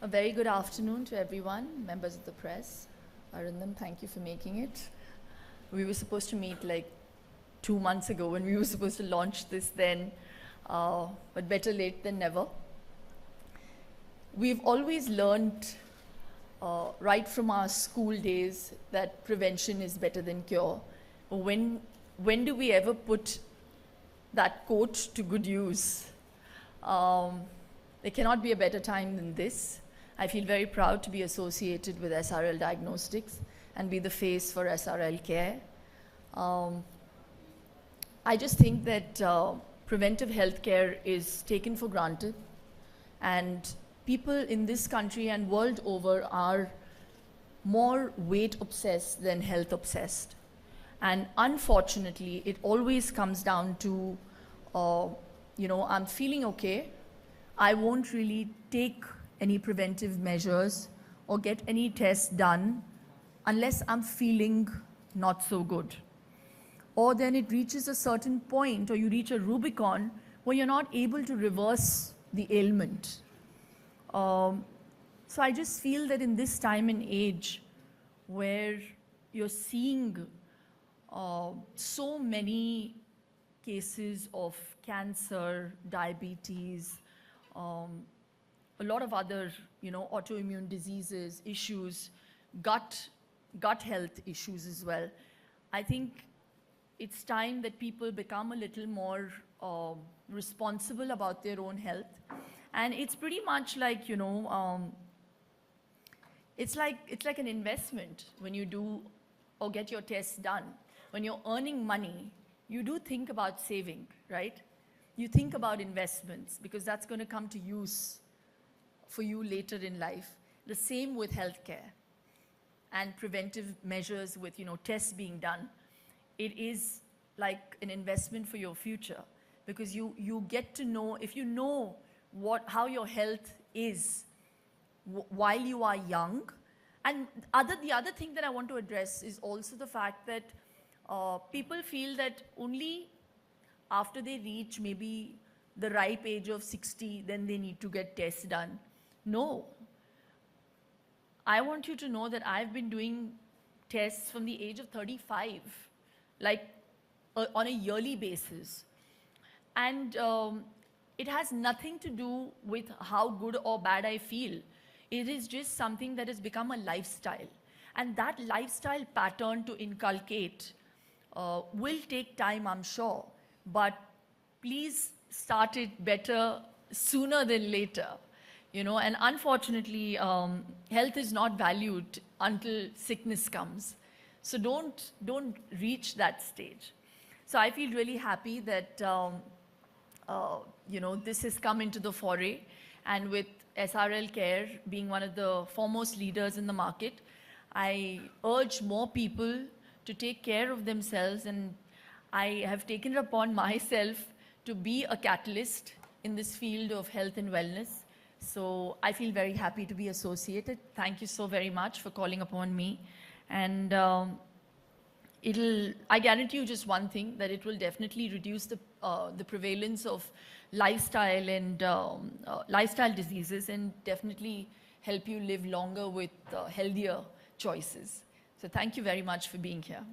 A very good afternoon to everyone, members of the press. Arindam, thank you for making it. We were supposed to meet like 2 months ago when we were supposed to launch this then, but better late than never. We've always learned right from our school days that prevention is better than cure. When do we ever put that quote to good use? There cannot be a better time than this. I feel very proud to be associated with SRL Diagnostics and be the face for SRL care. I just think that preventive healthcare is taken for granted, and people in this country and world over are more weight obsessed than health obsessed. And unfortunately, it always comes down to, I'm feeling okay. I won't really take any preventive measures or get any tests done unless I'm feeling not so good. Or then it reaches a certain point, or you reach a Rubicon where you're not able to reverse the ailment. So I just feel that in this time and age where you're seeing so many cases of cancer, diabetes, a lot of other, autoimmune diseases, issues, gut health issues as well. I think it's time that people become a little more responsible about their own health. And it's pretty much like, it's like an investment when you do or get your tests done. When you're earning money, you do think about saving, right? You think about investments because that's going to come to use for you later in life. The same with healthcare and preventive measures with, tests being done. It is like an investment for your future because you get to know, if you know how your health is while you are young. And the other thing that I want to address is also the fact that people feel that only after they reach maybe the ripe age of 60, then they need to get tests done. No. I want you to know that I've been doing tests from the age of 35, on a yearly basis. And it has nothing to do with how good or bad I feel. It is just something that has become a lifestyle. And that lifestyle pattern to inculcate will take time, I'm sure. But please start it better sooner than later. And unfortunately, health is not valued until sickness comes. So don't reach that stage. So I feel really happy that, this has come into the foray. And with SRL Care being one of the foremost leaders in the market, I urge more people to take care of themselves. And I have taken it upon myself to be a catalyst in this field of health and wellness. So I feel very happy to be associated. Thank you so very much for calling upon me. And I guarantee you just one thing, that it will definitely reduce the prevalence of lifestyle and lifestyle diseases, and definitely help you live longer with healthier choices. So thank you very much for being here.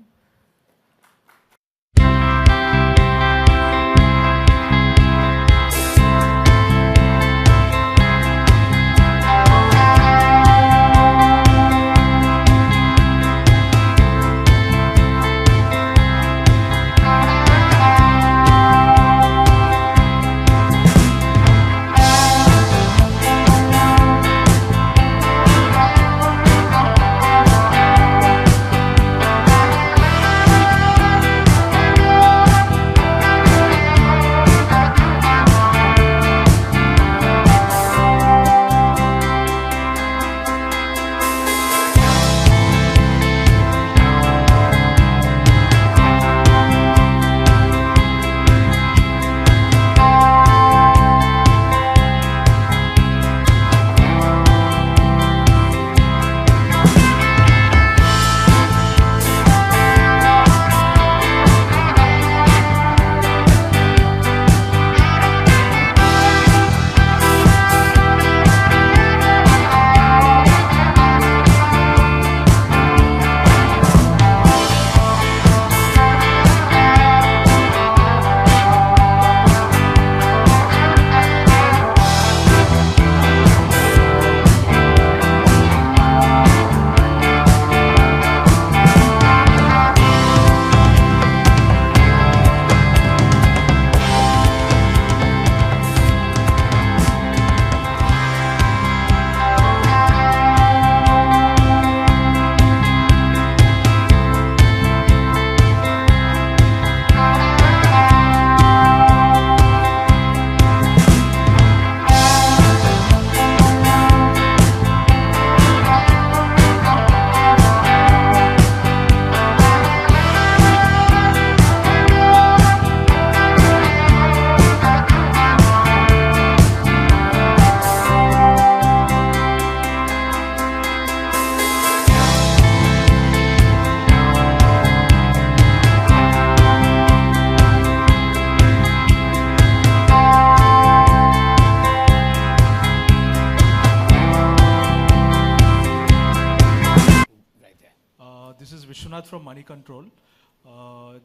Siddharth from Money Control.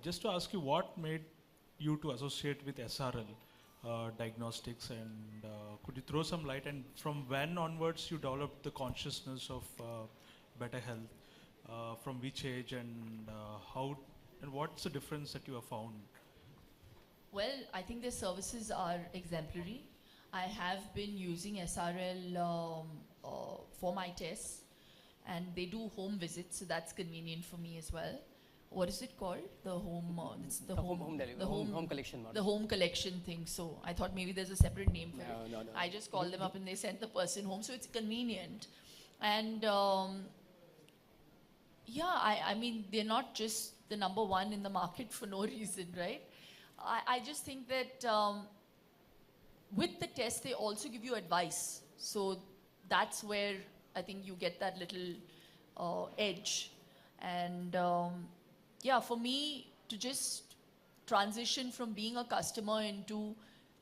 Just to ask you, what made you to associate with SRL Diagnostics, and could you throw some light, and from when onwards you developed the consciousness of better health, from which age, and how, and what's the difference that you have found? Well, I think their services are exemplary. I have been using SRL for my tests, and they do home visits, so that's convenient for me as well. What is it called? The home, it's the home delivery, home collection model. The home collection thing. So I thought maybe there's a separate name for it. No. I just call them up and they send the person home, so it's convenient. And yeah, I mean, they're not just the #1 in the market for no reason, right? I just think that with the test, they also give you advice. So that's where I think you get that little edge. And yeah, for me to just transition from being a customer into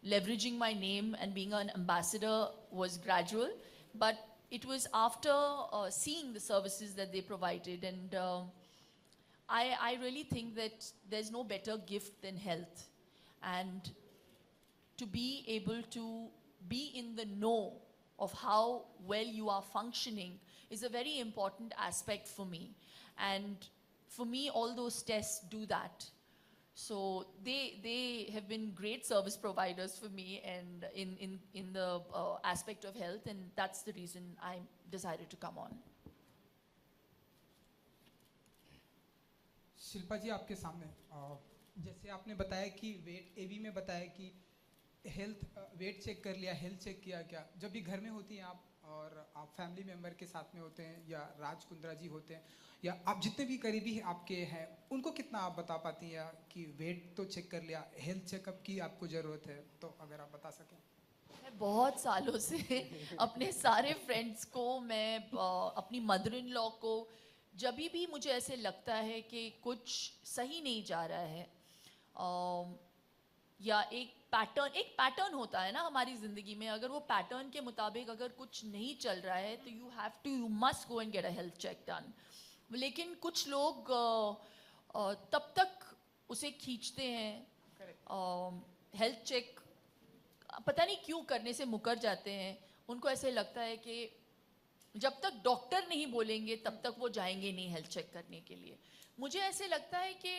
leveraging my name and being an ambassador was gradual. But it was after seeing the services that they provided. And I really think that there's no better gift than health. And to be able to be in the know of how well you are functioning is a very important aspect for me. And for me, all those tests do that. So they have been great service providers for me, and in the aspect of health, and that's the reason I decided to come on. Shilpa जी, आपके सामने जैसे आपने बताया कि wait, एवी में बताया कि health wait check कर लिया, हेल्थ चेक किया क्या, जब भी घर में होती हैं आप और आप फैमिली मेम्बर के साथ में होते हैं, या राज कुंद्रा जी होते हैं, या आप जितने भी करीबी आपके हैं, उनको कितना आप बता पाती हैं कि वेट तो चेक कर लिया, हेल्थ चेकअप की आपको ज़रूरत है, तो अगर आप बता सकें। मैं बहुत सालों से अपने सारे फ्रेंड्स को, मैं अपनी मदर इन लॉ को, जब भी मुझे ऐसे लगता है कि कुछ सही नहीं जा रहा है, या एक पैटर्न होता है ना हमारी ज़िंदगी में, अगर वो पैटर्न के मुताबिक अगर कुछ नहीं चल रहा है तो you must go and get a health check done. लेकिन कुछ लोग तब तक उसे खींचते हैं, हेल्थ चेक पता नहीं क्यों करने से मुकर जाते हैं। उनको ऐसे लगता है कि जब तक डॉक्टर नहीं बोलेंगे तब तक वो जाएंगे नहीं हेल्थ चेक करने के लिए। मुझे ऐसे लगता है कि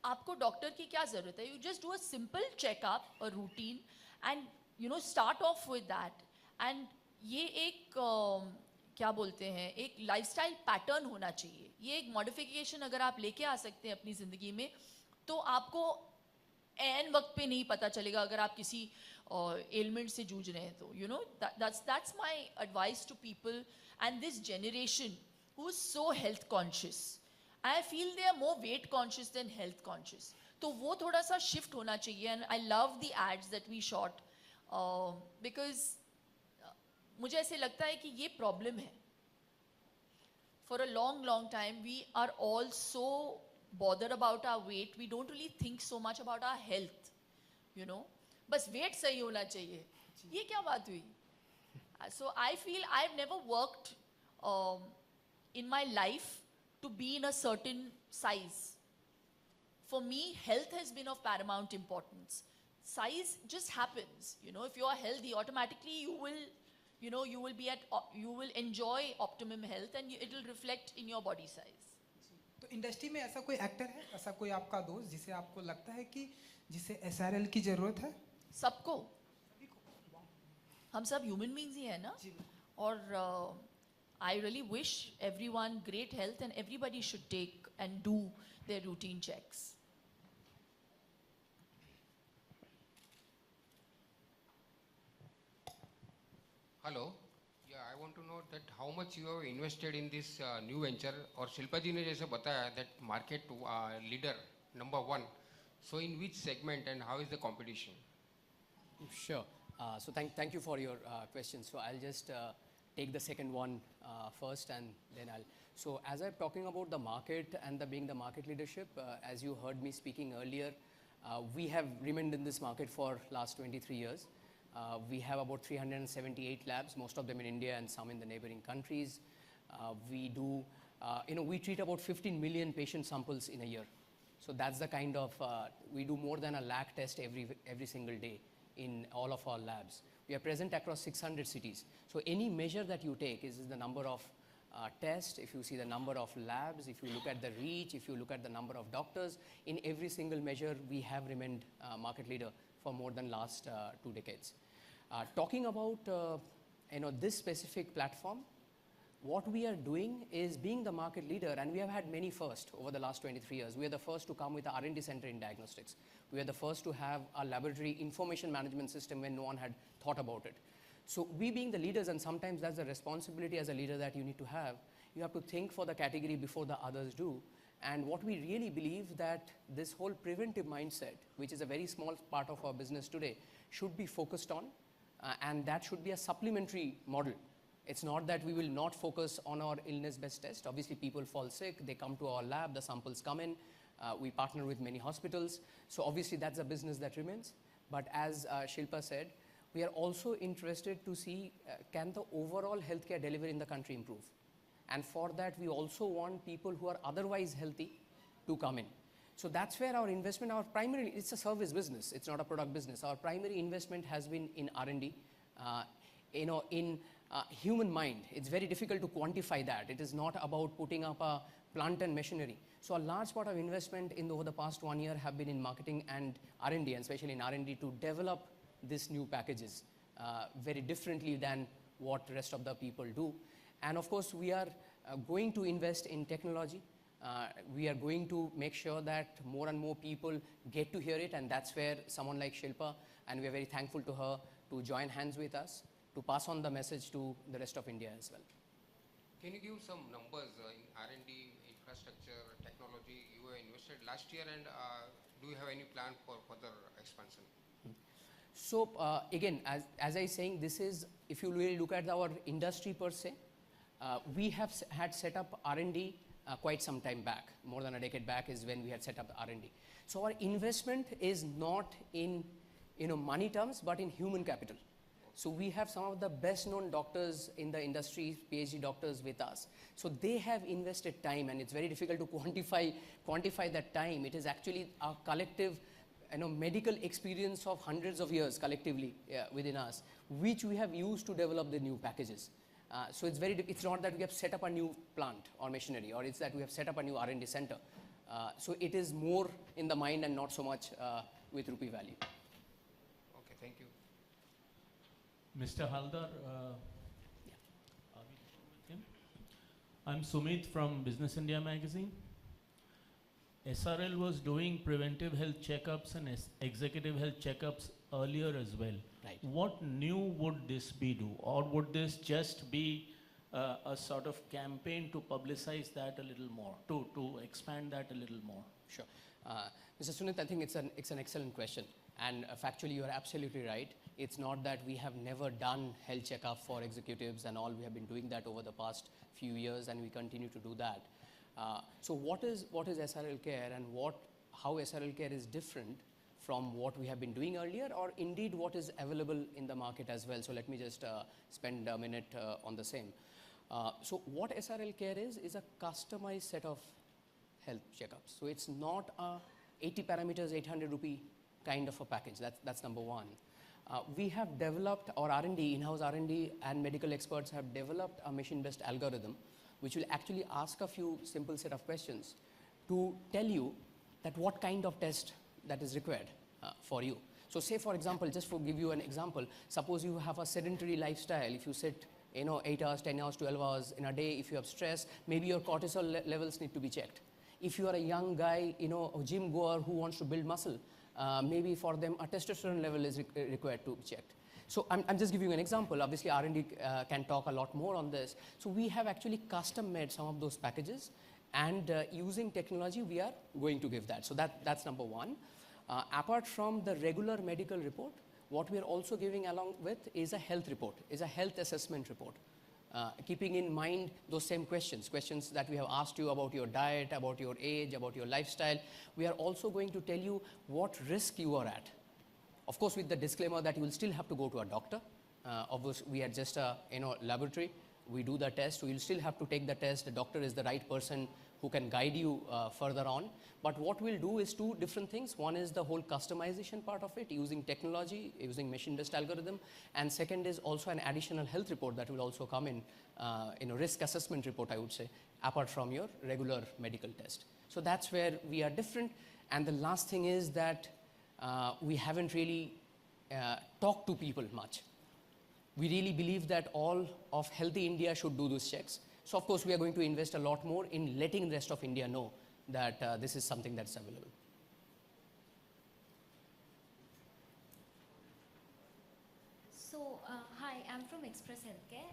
आपको डॉक्टर की क्या ज़रूरत है, you just do a simple checkup, a routine, and start of with that. And ये एक क्या बोलते हैं, एक लाइफस्टाइल पैटर्न होना चाहिए। ये एक मॉडिफिकेशन अगर आप लेके आ सकते हैं अपनी ज़िंदगी में, तो आपको एन वक्त पे नहीं पता चलेगा अगर आप किसी एलिमेंट से जूझ रहे हैं तो that's my advice to people and this generation who is so health conscious. I feel they are more weight conscious than health conscious. तो वो थोड़ा सा shift होना चाहिए, and I love the ads that we shot because मुझे ऐसे लगता है कि ये problem है. For a long time we are all so bothered about our weight, we don't really think so much about our health, बस weight सही होना चाहिए. ये क्या बात हुई? So I feel I've never worked in my life to be in a certain size. For me, health has been of paramount importance. Size just happens, if you are healthy, automatically you will enjoy optimum health and it will reflect in your body size. तो industry में ऐसा कोई actor है, ऐसा कोई आपका दोस्त जिसे आपको लगता है कि जिसे SRL की जरूरत है? सबको, हम सब ह्यूमन बीइंग्स ही हैं ना, और I really wish everyone great health and everybody should take and do their routine checks. Hello. Yeah, I want to know that how much you have invested in this new venture, और शिल्पा जी ने जैसे बताया that market leader #1. So in which segment and how is the competition? Sure. So thank you for your question. So I'll just take the second one first, and then So as I'm talking about the market and being the market leadership, as you heard me speaking earlier, we have remained in this market for last 23 years. We have about 378 labs, most of them in India and some in the neighboring countries. We do We treat about 15 million patient samples in a year. So that's the kind of, we do more than 1 lakh tests every single day in all of our labs. We are present across 600 cities. So any measure that you take is the number of tests, if you see the number of labs, if you look at the reach, if you look at the number of doctors, in every single measure, we have remained market leader for more than last 2 decades. Talking about this specific platform, what we are doing is being the market leader, and we have had many firsts over the last 23 years. We are the first to come with the R&D center in diagnostics. We are the first to have a laboratory information management system when no one had thought about it. So we being the leaders, and sometimes that's the responsibility as a leader that you need to have, you have to think for the category before the others do. And what we really believe that this whole preventive mindset, which is a very small part of our business today, should be focused on, and that should be a supplementary model. It's not that we will not focus on our illness-based test. Obviously, people fall sick, they come to our lab, the samples come in, we partner with many hospitals. So obviously, that's a business that remains. But as Shilpa said, we are also interested to see can the overall healthcare delivery in the country improve. And for that, we also want people who are otherwise healthy to come in. So that's where our investment, our primary, it's a service business, it's not a product business. Our primary investment has been in R&D, in human mind. It's very difficult to quantify that. It is not about putting up a plant and machinery. So a large part of investment over the past 1 year have been in marketing and R&D, and especially in R&D to develop these new packages very differently than what the rest of the people do. And of course, we are going to invest in technology. We are going to make sure that more and more people get to hear it, and that's where someone like Shilpa, and we are very thankful to her to join hands with us to pass on the message to the rest of India as well. Can you give some numbers in R&D, infrastructure, technology you have invested last year, and do you have any plan for further expansion? So again, as I was saying, this is, if you really look at our industry per se, we have had set up R&D quite some time back. More than a decade back is when we had set up the R&D. So our investment is not in money terms, but in human capital. So we have some of the best known doctors in the industry, PhD doctors with us. So they have invested time, and it's very difficult to quantify that time. It is actually a collective medical experience of hundreds of years collectively within us, which we have used to develop the new packages. So it's not that we have set up a new plant or machinery, or it's that we have set up a new R&D center. So it is more in the mind and not so much with rupee value. Okay, thank you. Mr. Haldar, are we with him? I'm Sumit from Business India magazine. SRL was doing preventive health checkups and executive health checkups earlier as well. Right. What new would this be do? Or would this just be a sort of campaign to publicize that a little more, to expand that a little more? Sure. Mr. Sunit, I think it's an excellent question. And factually, you are absolutely right. It's not that we have never done health checkup for executives and all. We have been doing that over the past few years, and we continue to do that. So what is SRL Care, and how SRL Care is different from what we have been doing earlier, or indeed what is available in the market as well? So let me just spend a minute on the same. So what SRL Care is a customized set of health checkups. So it's not a 80 parameters, 800 rupee kind of a package. That's number one. We have developed our R&D, in-house R&D, and medical experts have developed a machine-based algorithm which will actually ask a few simple set of questions to tell you that what kind of test that is required for you. So say, for example, just to give you an example, suppose you have a sedentary lifestyle. If you sit 8 hours, 10 hours, 12 hours in a day, if you have stress, maybe your cortisol levels need to be checked. If you are a young guy, a gym goer who wants to build muscle, maybe for them a testosterone level is required to be checked. So I'm just giving you an example. Obviously, R&D can talk a lot more on this. So we have actually custom made some of those packages, and using technology, we are going to give that. So that's number one. Apart from the regular medical report, what we are also giving along with is a health report, is a health assessment report. Keeping in mind those same questions that we have asked you about your diet, about your age, about your lifestyle. We are also going to tell you what risk you are at. Of course, with the disclaimer that you will still have to go to a doctor. Obviously, we are just a laboratory. we do the test. We will still have to take the test. The doctor is the right person who can guide you further on. But what we'll do is two different things. One is the whole customization part of it, using technology, using machine-based algorithm. And second is also an additional health report that will also come in a risk assessment report, I would say, apart from your regular medical test. So that's where we are different. And the last thing is that we haven't really talked to people much. We really believe that all of healthy India should do those checks. So of course we are going to invest a lot more in letting the rest of India know that this is something that's available. So, hi, I'm from Express Healthcare.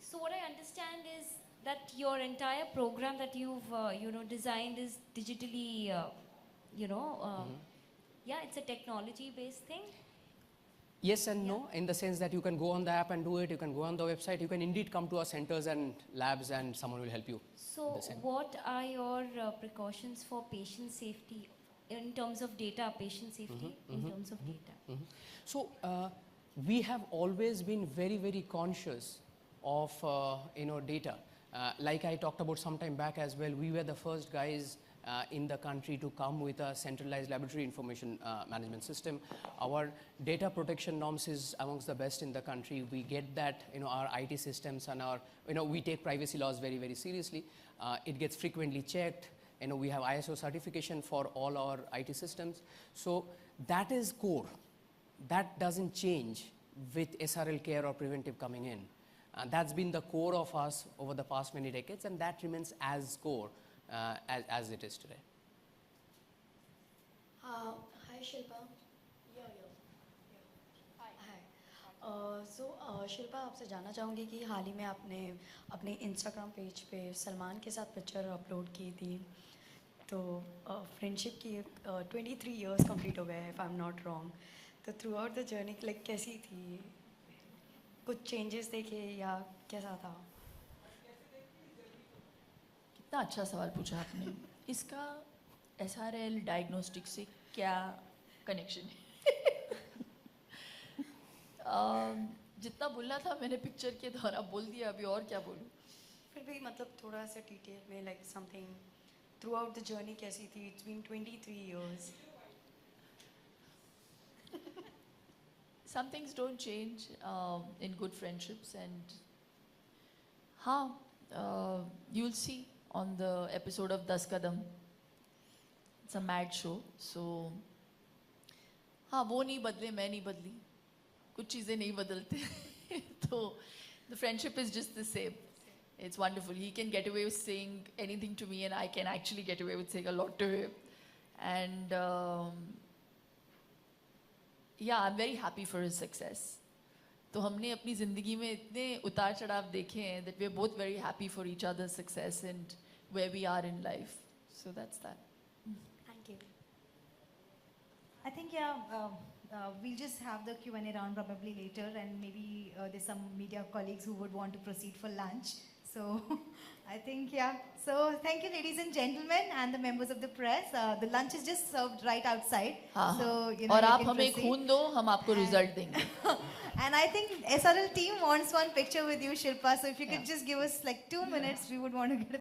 So what I understand is that your entire program that you've designed is digitally, yeah, it's a technology-based thing. Yes and no, in the sense that you can go on the app and do it, you can go on the website, you can indeed come to our centers and labs and someone will help you. So what are your precautions for patient safety in terms of data, patient safety in terms of data? So we have always been very, very conscious of data. Like I talked about some time back as well, we were the first guys in the country to come with a centralized laboratory information management system. Our data protection norms is amongst the best in the country. We get that, our IT systems and our, we take privacy laws very, very seriously. It gets frequently checked. We have ISO certification for all our IT systems. So that is core. That doesn't change with SRL care or preventive coming in. That's been the core of us over the past many decades, and that remains as core as it is today. Hi Shilpa. Hi. So Shilpa, आपसे जानना चाहूँगी कि हाल ही में आपने अपने Instagram page पे सलमान के साथ पिक्चर अपलोड की थी, तो फ्रेंडशिप की 23 इयर्स कंप्लीट हो गए, if I am not wrong. तो throughout the journey like कैसी थी, कुछ चेंजेस देखे या कैसा था? कितना अच्छा सवाल पूछा आपने. इसका SRL डायग्नोस्टिक्स से क्या कनेक्शन है? जितना बोलना था मैंने पिक्चर के द्वारा बोल दिया, अभी और क्या बोलूँ? फिर भी मतलब थोड़ा सा डिटेल में like something throughout the journey कैसी थी? It's been 23 years. Some things don't change in good friendships, and you'll see on the episode of Das Kadam. It's a mad show, so वो नहीं बदले, मैं नहीं बदली, कुछ चीज़ें नहीं बदलते. तो the friendship is just the same. It's wonderful. He can get away with saying anything to me, and I can actually get away with saying a lot to him. And yeah, I'm very happy for his success. तो हमने अपनी ज़िंदगी में इतने उतार चढ़ाव देखे हैं that we're both very happy for each other's success and where we are in life. So that's that. Thank you. I think, we'll just have the Q&A round probably later, and maybe there's some media colleagues who would want to proceed for lunch. So I think, so thank you, ladies and gentlemen, and the members of the press. The lunch is just served right outside. So, और आप हमें खून दो, हम आपको result देंगे. And I think SRL team wants one picture with you, Shilpa. So if you could just give us like 2 minutes, we would want to get a